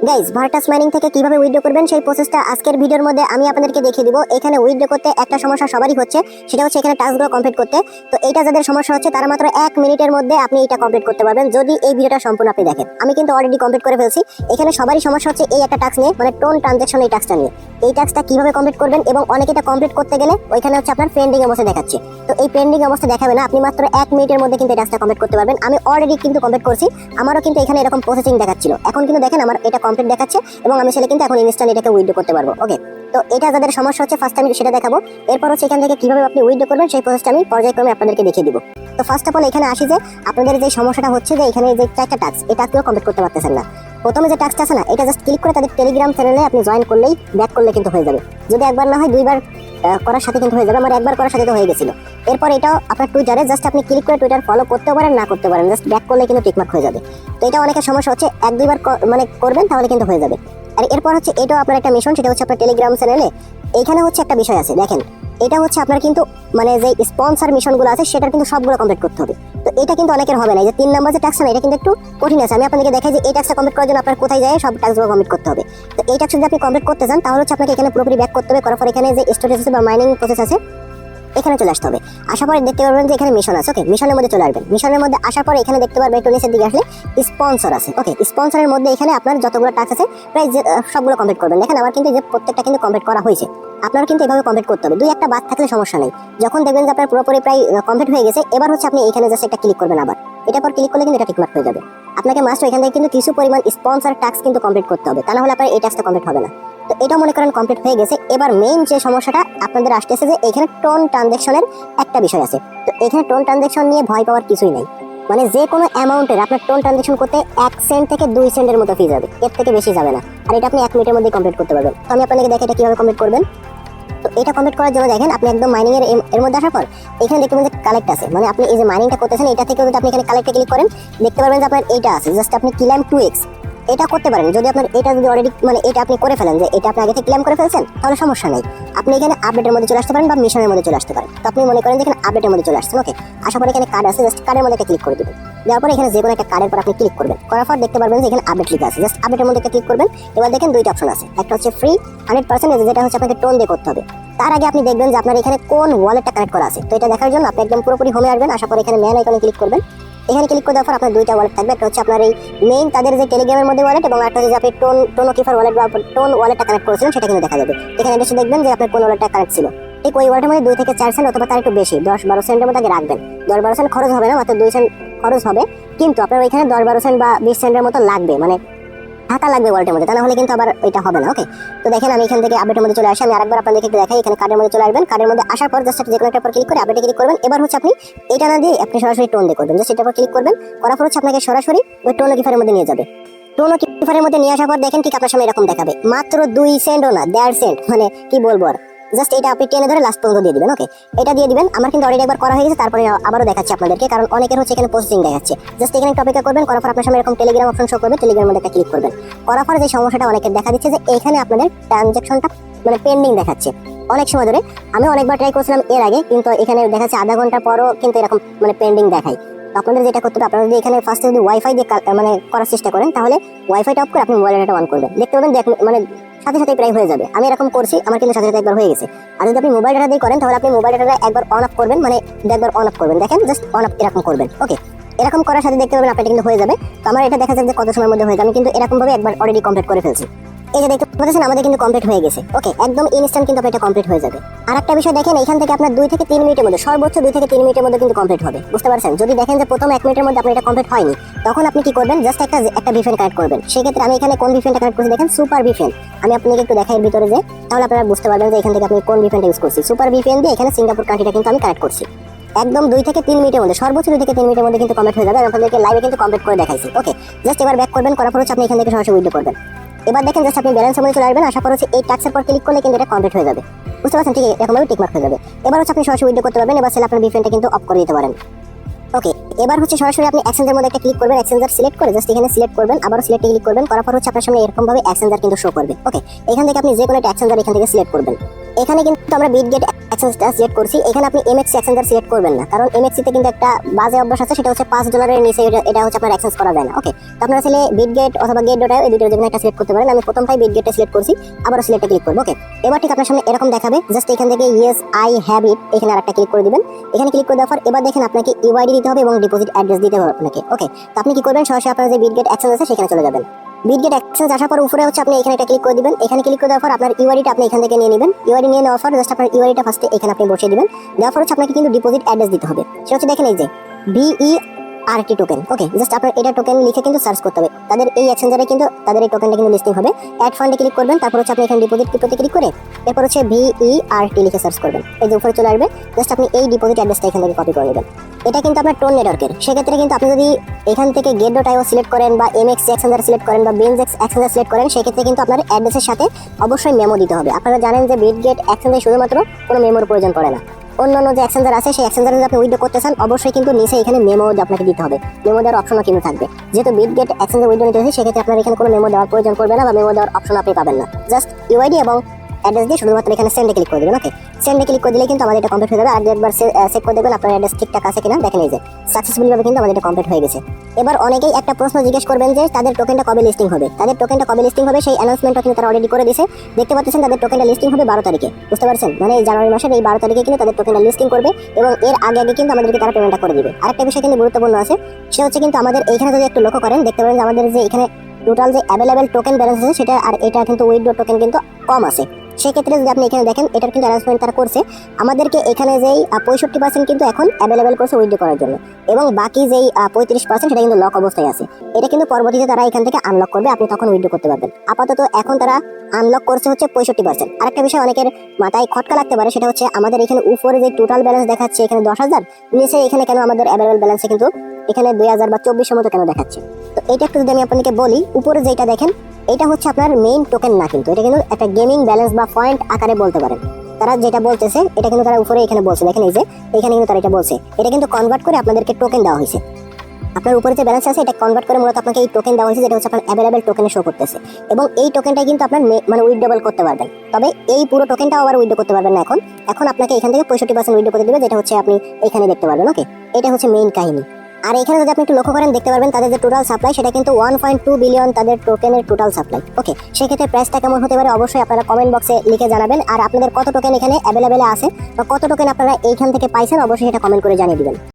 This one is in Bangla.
গাইস, ভার্টাস মাইনিং থেকে কিভাবে উইথড্র করবেন সেই প্রসেসটা আজকের ভিডিওর মধ্যে আমি আপনাদেরকে দেখিয়ে দিব। এখানে উইথড্র করতে একটা সমস্যা সবারই হচ্ছে, সেটা হচ্ছে এখানে টাস্কগুলো কমপ্লিট করতে। তো এটা যাদের সমস্যা হচ্ছে তারা মাত্র 1 মিনিটের মধ্যে আপনি এটা কমপ্লিট করতে পারবেন যদি এই ভিডিওটা সম্পূর্ণ আপনি দেখেন। আমি কিন্তু অলরেডি কমপ্লিট করে ফেলছি। এখানে সবারই সমস্যা হচ্ছে এই একটা টাস্ক নিয়ে, মানে টোন ট্রানজাকশন এই টাস্কটা নিয়ে। এই টাস্কটা কিভাবে কমপ্লিট করবেন এবং অনেকে এটা কমপ্লিট করতে গেলে ওইখানে হচ্ছে আপনার পেন্ডিং অবস্থা দেখাচ্ছে। তো এই পেন্ডিং অবস্থা দেখাবে না, আপনি মাত্র 1 মিনিটের মধ্যে কিন্তু এই টাস্কটা কমপ্লিট করতে পারবেন। আমি অলরেডি কিন্তু কমপ্লিট করছি, আমারও কিন্তু এখানে এরকম প্রসেসিং দেখাচ্ছিল। এখন কিন্তু দেখেন আমার এটা কমপ্লিট দেখাচ্ছে এবং আমি সেটা কিন্তু এখন ইনস্ট্যান্ট এটাকে উইথড্র করতে পারবো। ওকে, তো এটা যাদের সমস্যা হচ্ছে ফার্স্ট আমি সেটা দেখাবো। এরপর হচ্ছে এখান থেকে কিভাবে আপনি উইথড্র করবেন সেই প্রসেসটা আমি পর্যায়ক্রমে আপনাদেরকে দেখিয়ে দিব। তো ফার্স্ট অফ অল এখানে আসি যে আপনাদের যে সমস্যাটা হচ্ছে যে এখানে যে 4টা টাস্ক, এই টাস্কগুলো কমপ্লিট করতে পারতেছেন না। প্রথমে যে টাস্কটা আছে না, এটা জাস্ট ক্লিক করে তাদের টেলিগ্রাম চ্যানেলে আপনি জয়েন করলেই ব্যাক করলে কিন্তু হয়ে যাবে। যদি একবার না হয় 2বার করার সাথে কিন্তু হয়ে যাবে। আমার একবার করার সাথে তো হয়ে গেছিল। এরপর এটাও আপনার টুইটারে জাস্ট আপনি ক্লিক করে টুইটার ফলো করতেও পারেন, না করতে পারেন, জাস্ট ব্যাক করলে কিন্তু টিকমার্ক হয়ে যাবে। তো এটা অনেকের সমস্যা হচ্ছে, 1-2বার মানে করবেন তাহলে কিন্তু হয়ে যাবে। আর এরপর হচ্ছে এটাও আপনার একটা মিশন, সেটা হচ্ছে আপনার টেলিগ্রাম চ্যানেলে। এইখানে হচ্ছে একটা বিষয় আছে, দেখেন এটা হচ্ছে আপনার কিন্তু মানে যে স্পন্সর মিশনগুলো আছে সেটার কিন্তু সবগুলো কমপ্লিট করতে হবে। তো এটা কিন্তু অনেকের হবে না। এই যে 3 নম্বর যে টাস্ক না, এটা কিন্তু একটু কঠিন আছে। আমি আপনাদেরকে দেখাই যে এই টাস্কটা কমপ্লিট করার জন্য আপনার কোথায় যায় সব টাস্কগুলো কমপ্লিট করতে হবে। তো এই টাস্ক যদি আপনি কমপ্লিট করতে চান তাহলে হচ্ছে আপনাকে এখানে পুরোপুরি ব্যাক করতে হবে। করার পর এখানে যে স্টোরেজ আছে বা মাইনিং প্রসেস আছে এখানে চলে আসতে হবে। আসার পরে দেখতে পারবেন যে এখানে মিশন আছে। ওকে, মিশনের মধ্যে চলে আসবেন। মিশনের মধ্যে আসার পরে এখানে দেখতে পারবেন একটু নিচের দিকে আসলে স্পন্সর আছে। ওকে, স্পন্সরের মধ্যে এখানে আপনার যতগুলো টাস্ক আছে প্রায় সবগুলো কমপ্লিট করবেন। দেখেন আমার কিন্তু যে প্রত্যেকটা কিন্তু কমপ্লিট করা হয়েছে। আপনারা কিন্তু এভাবে কমপ্লিট করতে হবে। 2-1টা বাদ থাকলে সমস্যা নেই। যখন দেখবেন যে আপনার পুরোপুরি প্রায় কমপ্লিট হয়ে গেছে, এবার হচ্ছে আপনি এখানে জাস্ট একটা ক্লিক করবেন। আবার এটার পর ক্লিক করলে কিন্তু এটা টিকমার্ক হয়ে যাবে। আপনাকে মাস্ট এখান থেকে কিন্তু কিছু পরিমাণ স্পন্সর টাস্ক কিন্তু কমপ্লিট করতে হবে, তা না হলে আপনার এই টাস্কটা কমপ্লিট হবে না। তো এটা মনে করেন কমপ্লিট হয়ে গেছে। এবার মেইন যে সমস্যাটা আপনাদের আসতেছে যে এখানে টোন ট্রানজাকশনের একটা বিষয় আছে। তো এখানে টোন ট্রানজাকশন নিয়ে ভয় পাওয়ার কিছুই নাই। মানে যে কোনো অ্যামাউন্টের আপনার টোন ট্রানজাকশন করতে 1 সেন্ট থেকে 2 সেন্টের মতো ফি যাবে, এর থেকে বেশি যাবে না। আর এটা আপনি 1 মিনিটের মধ্যে কমপ্লিট করতে পারবেন। তো আমি আপনাদেরকে দেখে এটা কিভাবে কমপ্লিট করবেন। তো এটা কমপ্লিট করার জন্য দেখেন আপনি একদম মাইনিং এর মধ্যে আসার পর এখানে দেখতে পাবেন যে কালেক্ট আছে। মানে আপনি এই যে মাইনিংটা করতেছেন এটা থেকে যদি আপনি এখানে কালেক্টে ক্লিক করেন দেখতে পারবেন যে আপনার এইটা আছে। জাস্ট আপনি ক্লেম 2x এটা করতে পারেন। যদি আপনার এটা যদি অলরেডি মানে এটা আপনি করে ফেলেন যে এটা আপনি আগে থেকে ক্লেম করে ফেলছেন তাহলে সমস্যা নেই। আপনি এখানে আপডেটের মধ্যে চলে আসতে পারেন বা মিশনের মধ্যে চলে আসতে পারেন। তো আপনি মনে করেন যে এখানে আপডেটের মধ্যে চলে আসছেন। ওকে, আসার পরে এখানে কার্ড আছে, জাস্ট কার্ডের মধ্যে একটা ক্লিক করে দিবেন। দেওয়ার পরে এখানে যে কোনো একটা কার্ডের পর আপনি ক্লিক করবেন। করার পর দেখতে পারবেন যে এখানে আপডেট লেখা আছে। জাস্ট আপডেটের মধ্যে একটা ক্লিক করবেন। এবার দেখেন 2টা অপশন আছে, একটা হচ্ছে ফ্রি 100% যেটা হচ্ছে আপনাকে টোন দিয়ে করতে হবে। তার আগে আপনি দেখবেন যে আপনার এখানে কোন ওয়ালেটটা কানেক্ট করা আছে। তো এটা দেখার জন্য আপনি একদম পুরোপুরি হোমে আসবেন। আসার পরে এখানে ম্যান আইকনে ক্লিক করবেন। এখানে ক্লিক করে দেওয়ার পর আপনার 2টা ওয়ালেট থাকবে। একটা হচ্ছে আপনার এই মেইন তাদের যে টেলিগ্রামের মধ্যে ওয়ালেট এবং একটা হচ্ছে যে আপনি টোনোকিফার ওয়ালেট বা টোন ওয়ালেটটা কানেক্ট করেছিলেন সেটা কিন্তু দেখা যাবে। এখানে এসে দেখবেন যে আপনার কোন ওয়ালেটটা কানেক্ট ছিল। ঠিক ওই ওয়ালেটের মধ্যে 2 থেকে 4 সেন্ট অথবা তার একটু বেশি 10-12 সেন্টের মধ্যে আগে রাখবেন। 10-12 সেন্ট খরচ হবে না, মাত্র 2 সেন্ট খরচ হবে। কিন্তু আপনার ওইখানে 10-12 সেন্ট বা 20 সেন্টের মতো লাগবে, মানে টাকা লাগবে ওয়ালেটের মধ্যে, তা না হলে কিন্তু আবার ওইটা হবে না। ওকে, তো দেখেন আমি এখান থেকে আপডেটের মধ্যে চলে আসি। আমি আরেকবার আপনাদেরকে একটু দেখাই। এখানে কার্ডের মধ্যে চলে আসবেন। কার্ডের মধ্যে আসার পর জাস্ট যে কোনো একটা পর ক্লিক করে আপডেটে ক্লিক করবেন। এবার হচ্ছে আপনি এটা না দিয়ে আপনি সরাসরি টোন দিয়ে করবেন। জাস্ট এটার পর ক্লিক করবেন। করার পর হচ্ছে আপনাকে সরাসরি ওই টোনোকিফারের মধ্যে নিয়ে যাবে। টোনোকিফারের মধ্যে নিয়ে আসার পর দেখেন ঠিক আপনার সামনে এরকম দেখাবে। মাত্র 2 সেন্টও না, 1.5 সেন্ট, মানে কি বলবো আর। জাস্ট এটা আপনি টেনে ধরে লাস্ট পর্যন্ত দিয়ে দিবেন। ওকে, এটা দিয়ে দিবেন। আমার কিন্তু অলরেডি একবার করা হয়ে গেছে, তারপরে আবারও দেখাচ্ছি আপনাদেরকে, কারণ অনেকের হচ্ছে এখানে প্রসেসিং দেখাচ্ছে। জাস্ট এখানে টপিকে করবেন। করার পর আপনার সামনে এরকম টেলিগ্রাম অপশন শো করবে। টেলিগ্রামের মধ্যে একটা ক্লিক করবেন। করার পর যে সমস্যাটা অনেকের দেখা দিচ্ছে যে এখানে আপনাদের ট্রানজাকশনটা মানে পেন্ডিং দেখাচ্ছে অনেক সময় ধরে। আমি অনেকবার ট্রাই করেছিলাম এর আগে, কিন্তু এখানে দেখাচ্ছে আধা ঘন্টা পরও কিন্তু এরকম মানে পেন্ডিং দেখায়। আপনাদের যেটা করতে হবে, আপনারা যদি এখানে ফার্স্টে যদি ওয়াইফাই দিয়ে মানে করার চেষ্টা করেন তাহলে ওয়াইফাইটা অফ করে আপনি মোবাইল ডাটা অন করবেন। দেখতে পাবেন মানে সাথে সাথে প্রায় হয়ে যাবে। আমি এরকম করছি, আমার কিন্তু সাথে সাথে একবার হয়ে গেছে। আর যদি আপনি মোবাইল ডাটা দিয়ে করেন তাহলে আপনি মোবাইল ডাটাটা একবার অন অফ করবেন, মানে একবার অন অফ করবেন। দেখেন জাস্ট অন অফ এরকম করবেন। ওকে, এরকম করার সাথে দেখতে পাবেন আপনার কিন্তু হয়ে যাবে। তো আমার এটা দেখা যাক যে কত সময়ের মধ্যে হয়ে যাবে। আমি কিন্তু এরকম ভাবে একবার অলরেডি কমপ্লিট করে ফেলছি। এই যে দেখতে পাচ্ছেন আমাদের কিন্তু কমপ্লিট হয়ে গেছে। ওকে, একদম ইনস্ট্যান্ট কিন্তু এটা কমপ্লিট হয়ে যাবে। আর একটা বিষয় দেখেন, এখান থেকে আপনার 2 থেকে 3 মিনিটের মধ্যে, সর্বোচ্চ 2 থেকে 3 মিনিটের মধ্যে কিন্তু কমপ্লিট হবে। বুঝতে পারছেন? যদি দেখেন যে প্রথম 1 মিনিটের মধ্যে আপনার এটা কমপ্লিট হয়নি, তখন আপনি কি করবেন, জাস্ট একটা ভিপিএন কানেক্ট করবেন। সেক্ষেত্রে আমি এখানে কোন ভিপিএনটা কানেক্ট করছি দেখেন, সুপার ভিপিএন। আমি আপনাকে একটু দেখাই ভিতরে যে, তাহলে আপনারা বুঝতে পারবেন যে এখান থেকে আপনি কোন ভিপিএনটা ইউজ করছি। সুপার ভিপিএন দিয়ে এখানে সিঙ্গাপুর কান্ট্রিটা কিন্তু আমি কানেক্ট করছি। একদম 2 থেকে 3 মিনিটের মধ্যে, সর্বোচ্চ 2 থেকে 3 মিনিটের মধ্যে কিন্তু কমপ্লিট হয়ে যাবে। আমি আপনাদেরকে লাইভে কিন্তু কমপ্লিট করে দেখাইছি। ওকে, জাস্ট এবার ব্যাক করবেন। করার পর হচ্ছে আপনি এখান থেকে সরাসরি উইথড্র করবেন। এবার দেখেন জাস্ট আপনি ব্যালেন্সের মধ্যে চলে আসবেন। আসার পর হচ্ছে এই টাস্কের পর ক্লিক করলে কিন্তু এটা কমপ্লিট হয়ে যাবে। বুঝতে পারছেন? ঠিক এরকমভাবে টিকমার্ক হয়ে যাবে। এবার হচ্ছে আপনি সরাসরি উইথড্র করতে পারবেন। এবার আপনার ভিপিএনটা কিন্তু অফ করে দিতে পারেন। ওকে, এবার হচ্ছে সরাসরি আপনি এক্সচেঞ্জের মধ্যে একটা ক্লিক করবেন। এক্সচেঞ্জার সিলেক্ট করে জাস্ট এখানে সিলেক্ট করবেন, আবার সিলেক্টে ক্লিক করবেন। করার পর হচ্ছে আপনার সামনে এরকম ভাবে এক্সচেঞ্জার কিন্তু শো করবে। ওকে, এখান থেকে আপনি যে কোনো একটা এক্সচেঞ্জার এখান থেকে সিলেক্ট করবেন। এখানে কিন্তু আমরা বিটগেট এক্সচেঞ্জটা সিলেক্ট করছি। এখানে আপনি এমএক্সি এক্সচেঞ্জার সিলেক্ট করবেন না, কারণ এমএক্সি তে কিন্তু একটা বাজে অভ্যাস আছে, সেটা হচ্ছে $5 নিচে এটা হচ্ছে আপনার এক্সচেঞ্জ করা যায় না। ওকে, তো আপনারা চাইলে বিটগেট অথবা গেট.io এই দুটোর যেকোনো একটা সিলেক্ট করতে পারেন। আমি প্রথমটাই বিটগেটটা সিলেক্ট করছি, আবার সিলেক্টে ক্লিক করব। ওকে, এবার ঠিক আপনার সামনে এরকম দেখাবে। জাস্ট এখান থেকে ইয়েস আই হ্যাভ ইট এখানে আরেকটা ক্লিক করে দিবেন। এখানে ক্লিক করে দেওয়ার পর এবার দেখেন আপনাকে ইউআইডি দিতে হবে এবং ডিপোজিট অ্যাড্রেস দিতে হবে আপনাকে। ওকে, তো আপনি কি করবেন, সরাসরি আপনার যে বিটগেট এক্সচেঞ্জ আছে সেখানে চলে যাবেন। বিটগেট এক্সচেঞ্জ আসার পর উপরে হচ্ছে আপনি এখানে একটা ক্লিক করে দিবেন। এখানে ক্লিক করে দেওয়ার পর আপনার ইউআইডিটা আপনি এখান থেকে নিয়ে নেবেন। ইউআইডি নিয়ে নেওয়ার পর জাস্ট আপনার ইউআইডিটা ফার্স্টে এখানে আপনি বসিয়ে দিবেন। দেওয়ার পর হচ্ছে আপনাকে কিন্তু ডিপোজিট অ্যাড্রেস দিতে হবে। সেটা হচ্ছে দেখেন এই যে BERT টোকেন। ওকে, জাস্ট আপনার এটা টোকেন লিখে কিন্তু সার্চ করতে হবে। তাদের এই এক্সচেঞ্জারে কিন্তু তাদের এই টোকেনটা কিন্তু লিস্টিং হবে। অ্যাড ফান্ডে ক্লিক করবেন, তারপর হচ্ছে আপনি এখানে ডিপোজিট ক্রিপ্টোতে ক্লিক করে এরপর হচ্ছে BERT লিখে সার্চ করবেন। এই যে উপরে চলে আসবে। জাস্ট আপনি এই ডিপোজিট অ্যাড্রেসটা এখান থেকে কপি করে নেবেন। এটা কিন্তু আপনার টোন নেটওয়ার্কের। সেক্ষেত্রে কিন্তু আপনি যদি এখান থেকে গেট.io সিলেক্ট করেন বা এমএক্সি এক্সচেঞ্জার সিলেক্ট করেন বা বেনজেক্স এক্সচেঞ্জার সিলেক্ট করেন, সেক্ষেত্রে কিন্তু আপনার অ্যাড্রেসের সাথে অবশ্যই মেমো দিতে হবে। আপনারা জানেন যে বিটগেট এক্সচেঞ্জে শুধুমাত্র কোনো মেমোর প্রয়োজন পড়ে না। অন্যান্য যে এক্সচেঞ্জার আছে সেই এক্সচেঞ্জারে যদি আপনি উইথড্র করতে চান, অবশ্যই কিন্তু নিচে এখানে মেমো আপনাকে দিতে হবে। মেমো দেওয়ার অপশনও কিন্তু থাকবে। যেহেতু বিটগেট এক্সচেঞ্জে উইথড্র নিতে হচ্ছে, সেক্ষেত্রে আপনার এখানে কোনো মেমো দেওয়ার প্রয়োজন পড়বে না বা মেমো দেওয়ার অপশন আপনি পাবেন না। জাস্ট ইউআইডি এবং অ্যাড্রেস দিয়ে শুধুমাত্র এখানে সেন্ডে ক্লিক করে দেবেন। ওকে, সেন্ডে ক্লিক করে দিলে কিন্তু আমাদের এটা কমপ্লিট হয়ে যাবে। আর একবার চেক করে দেখবেন আপনার অ্যাড্রেস ঠিকঠাক আছে কিনা। দেখেন এই যে সাকসেসফুলি ভাবে কিন্তু আমাদের এটা কমপ্লিট হয়ে গেছে। এবার অনেকেই একটা প্রশ্ন জিজ্ঞেস করবেন যে তাদের টোকেনটা কবে লিস্টিং হবে। তাদের টোকেনটা কবে লিস্টিং হবে সেই অ্যানাউন্সমেন্টটা কিন্তু তারা অলরেডি করে দিয়েছে। দেখতে পাচ্ছেন তাদের টোকেনটা লিস্টিং হবে 12 তারিখে। বুঝতে পারছেন, মানে এই জানুয়ারি মাসের এই 12 তারিখে কিন্তু তাদের টোকেনটা লিস্টিং করবে এবং এর আগে আগে কিন্তু আমাদেরকে তারা পেমেন্টটা করে দিবে। আরেকটা বিষয় কিন্তু গুরুত্বপূর্ণ আছে, সেটা হচ্ছে কিন্তু আমাদের এইখানে যদি একটু লক্ষ্য করেন, দেখতে পারেন যে আমাদের যে এখানে টোটাল যে অ্যাভেলেবেল টোকেন ব্যালেন্স আছে সেটা আর এটা কিন্তু উইথড্র টোকেন কিন্তু কম আছে। সেক্ষেত্রে যদি আপনি এখানে দেখেন, এটার কিন্তু অ্যানাউন্সমেন্ট তারা করছে আমাদেরকে এখানে যেই 65% কিন্তু এখন অ্যাভেলেবেল করছে উইথড্র করার জন্য, এবং বাকি যেই 35% সেটা কিন্তু লক অবস্থায় আছে। এটা কিন্তু পরবর্তীতে তারা এখান থেকে আনলক করবে, আপনি তখন উইথড্র করতে পারবেন। আপাতত এখন তারা আনলক করছে হচ্ছে 65%। আরেকটা বিষয় অনেকের মাথায় খটকা লাগতে পারে, সেটা হচ্ছে আমাদের এখানে উপরে যে টোটাল ব্যালেন্স দেখাচ্ছে এখানে 10,000, নিচে এখানে কেন আমাদের অ্যাভেলেবেল ব্যালেন্সে কিন্তু এখানে 2000 বা 2400 মতো কেন দেখাচ্ছে। তো এটা একটু যদি আমি আপনাদেরকে বলি, উপরে যেটা দেখেন এটা হচ্ছে আপনার মেইন টোকেন না, কিন্তু এটা কিন্তু একটা গেমিং ব্যালেন্স বা পয়েন্ট আকারে বলতে পারেন। তারা যেটা বলতেছে এটা কিন্তু তারা উপরে এখানে বলছে, দেখেন এই যে এখানে কিন্তু তারা এটা বলছে, এটা কিন্তু কনভার্ট করে আপনাদেরকে টোকেন দেওয়া হয়েছে। আপনার উপরে যে ব্যালেন্স আছে এটা কনভার্ট করে মূলত আপনাকে এই টোকেন দেওয়া হয়েছে, যেটা হচ্ছে আপনার অ্যাভেলেবেল টোকেনে শো করতেছে, এবং এই টোকেনটাই কিন্তু আপনার মানে উইথড্রবল করতে পারবেন। তবে এই পুরো টোকেনটাও আবার উইথড্র করতে পারবেন না। এখন আপনাকে এখান থেকে 65% উইথড্র করতে দিবে, যেটা হচ্ছে আপনি এখানে দেখতে পারবেন। ওকে, এটা হচ্ছে মেইন কাহিনী। আর এখানে যদি আপনি একটু লক্ষ্য করেন, দেখতে পারবেন তাদের যে টোটাল সাপ্লাই সেটা কিন্তু 1.2 বিলিয়ন তাদের টোকেনের টোটাল সাপ্লাই। ওকে, সেক্ষেত্রে প্রাইসটা কেমন হতে পারে অবশ্যই আপনারা কমেন্ট বক্সে লিখে জানাবেন। আর আপনাদের কত টোকেন এখানে অ্যাভেলেবেল আছে বা কত টোকেন আপনারা এইখান থেকে পাইছেন অবশ্যই এটা কমেন্ট করে জানিয়ে দিবেন।